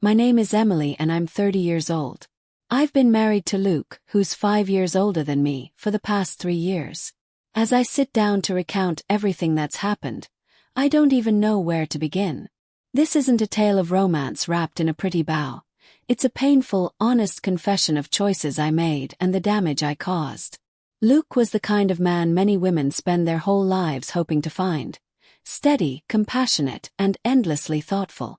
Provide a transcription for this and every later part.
My name is Emily and I'm 30 years old. I've been married to Luke, who's 5 years older than me, for the past 3 years. As I sit down to recount everything that's happened, I don't even know where to begin. This isn't a tale of romance wrapped in a pretty bow. It's a painful, honest confession of choices I made and the damage I caused. Luke was the kind of man many women spend their whole lives hoping to find. Steady, compassionate, and endlessly thoughtful.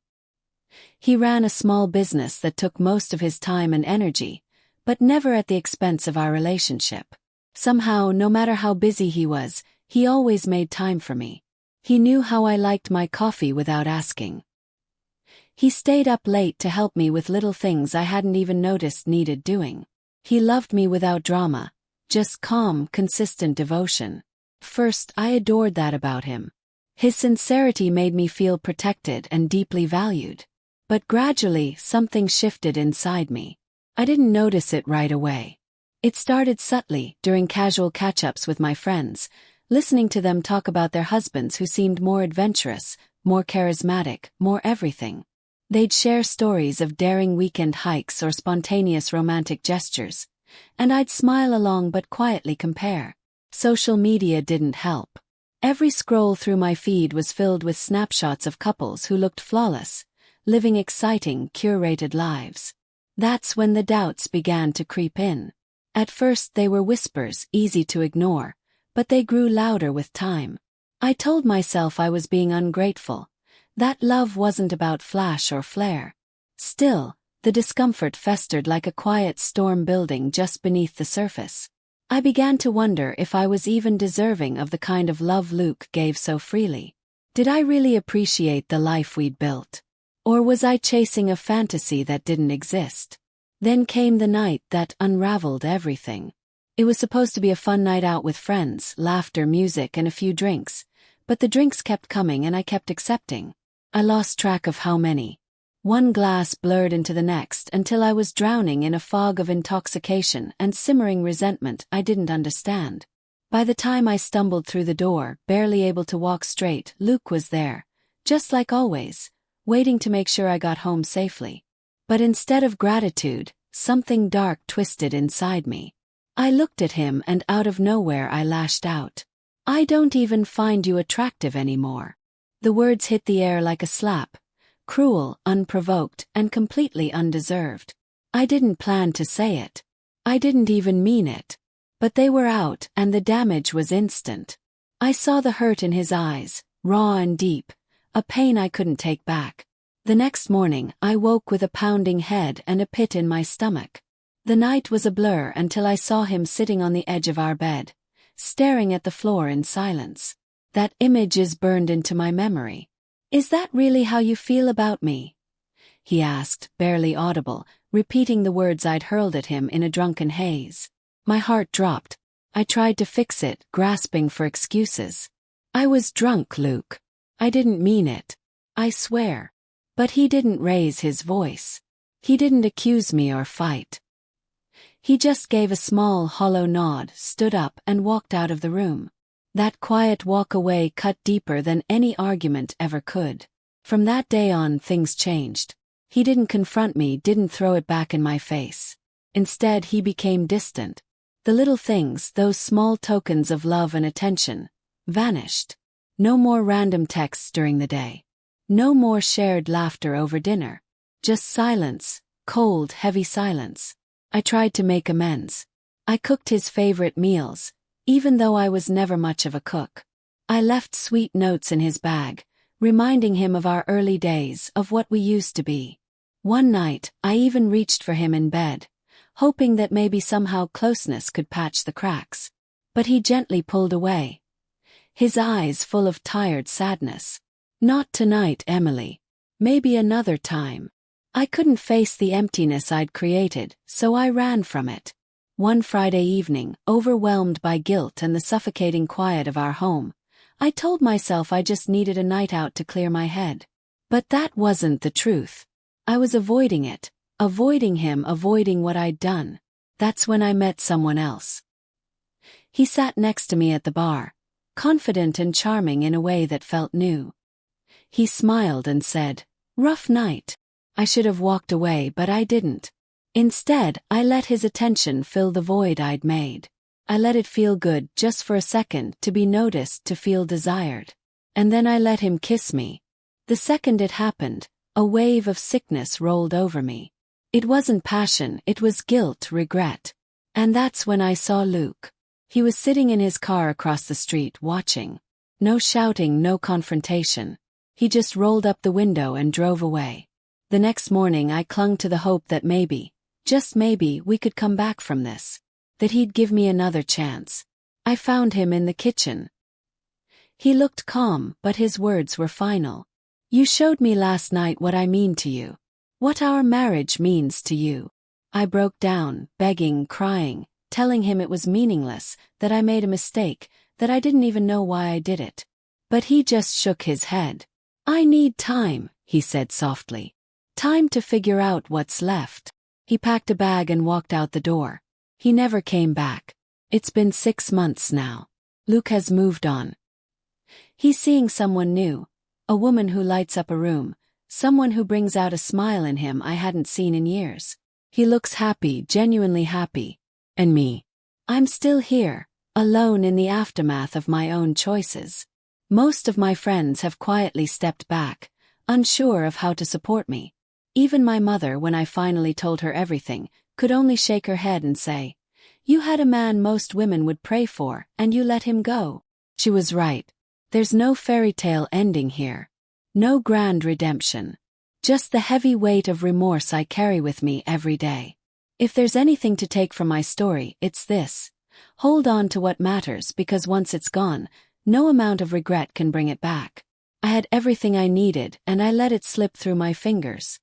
He ran a small business that took most of his time and energy, but never at the expense of our relationship. Somehow, no matter how busy he was, he always made time for me. He knew how I liked my coffee without asking. He stayed up late to help me with little things I hadn't even noticed needed doing. He loved me without drama, just calm, consistent devotion. First, I adored that about him. His sincerity made me feel protected and deeply valued. But gradually, something shifted inside me. I didn't notice it right away. It started subtly, during casual catch-ups with my friends, listening to them talk about their husbands who seemed more adventurous, more charismatic, more everything. They'd share stories of daring weekend hikes or spontaneous romantic gestures, and I'd smile along but quietly compare. Social media didn't help. Every scroll through my feed was filled with snapshots of couples who looked flawless, living exciting, curated lives. That's when the doubts began to creep in. At first they were whispers, easy to ignore, but they grew louder with time. I told myself I was being ungrateful, that love wasn't about flash or flare. Still, the discomfort festered like a quiet storm building just beneath the surface. I began to wonder if I was even deserving of the kind of love Luke gave so freely. Did I really appreciate the life we'd built? Or was I chasing a fantasy that didn't exist? Then came the night that unraveled everything. It was supposed to be a fun night out with friends, laughter, music, and a few drinks. But the drinks kept coming and I kept accepting. I lost track of how many. One glass blurred into the next until I was drowning in a fog of intoxication and simmering resentment I didn't understand. By the time I stumbled through the door, barely able to walk straight, Luke was there, just like always, waiting to make sure I got home safely. But instead of gratitude, something dark twisted inside me. I looked at him and out of nowhere I lashed out. "I don't even find you attractive anymore." The words hit the air like a slap. Cruel, unprovoked, and completely undeserved. I didn't plan to say it. I didn't even mean it. But they were out, and the damage was instant. I saw the hurt in his eyes, raw and deep, a pain I couldn't take back. The next morning, I woke with a pounding head and a pit in my stomach. The night was a blur until I saw him sitting on the edge of our bed, staring at the floor in silence. That image is burned into my memory. "Is that really how you feel about me?" he asked, barely audible, repeating the words I'd hurled at him in a drunken haze. My heart dropped. I tried to fix it, grasping for excuses. "I was drunk, Luke. I didn't mean it. I swear." But he didn't raise his voice. He didn't accuse me or fight. He just gave a small, hollow nod, stood up, and walked out of the room. That quiet walk away cut deeper than any argument ever could. From that day on, things changed. He didn't confront me, didn't throw it back in my face. Instead, he became distant. The little things, those small tokens of love and attention, vanished. No more random texts during the day. No more shared laughter over dinner. Just silence, cold, heavy silence. I tried to make amends. I cooked his favorite meals, even though I was never much of a cook. I left sweet notes in his bag, reminding him of our early days, of what we used to be. One night, I even reached for him in bed, hoping that maybe somehow closeness could patch the cracks. But he gently pulled away, his eyes full of tired sadness. "Not tonight, Emily. Maybe another time." I couldn't face the emptiness I'd created, so I ran from it. One Friday evening, overwhelmed by guilt and the suffocating quiet of our home, I told myself I just needed a night out to clear my head. But that wasn't the truth. I was avoiding it, avoiding him, avoiding what I'd done. That's when I met someone else. He sat next to me at the bar, confident and charming in a way that felt new. He smiled and said, "Rough night." I should have walked away, but I didn't. Instead, I let his attention fill the void I'd made. I let it feel good just for a second, to be noticed, to feel desired. And then I let him kiss me. The second it happened, a wave of sickness rolled over me. It wasn't passion, it was guilt, regret. And that's when I saw Luke. He was sitting in his car across the street, watching. No shouting, no confrontation. He just rolled up the window and drove away. The next morning I clung to the hope that maybe, just maybe, we could come back from this. That he'd give me another chance. I found him in the kitchen. He looked calm, but his words were final. You showed me last night what I mean to you. What our marriage means to you. I broke down, begging, crying, telling him it was meaningless, that I made a mistake, that I didn't even know why I did it. But he just shook his head. I need time, he said softly. Time to figure out what's left. He packed a bag and walked out the door. He never came back. It's been 6 months now. Luke has moved on. He's seeing someone new. A woman who lights up a room. Someone who brings out a smile in him I hadn't seen in years. He looks happy, genuinely happy. And me? I'm still here, alone in the aftermath of my own choices. Most of my friends have quietly stepped back, unsure of how to support me. Even my mother, when I finally told her everything, could only shake her head and say, "You had a man most women would pray for, and you let him go." She was right. There's no fairy tale ending here. No grand redemption. Just the heavy weight of remorse I carry with me every day. If there's anything to take from my story, it's this. Hold on to what matters, because once it's gone, no amount of regret can bring it back. I had everything I needed, and I let it slip through my fingers.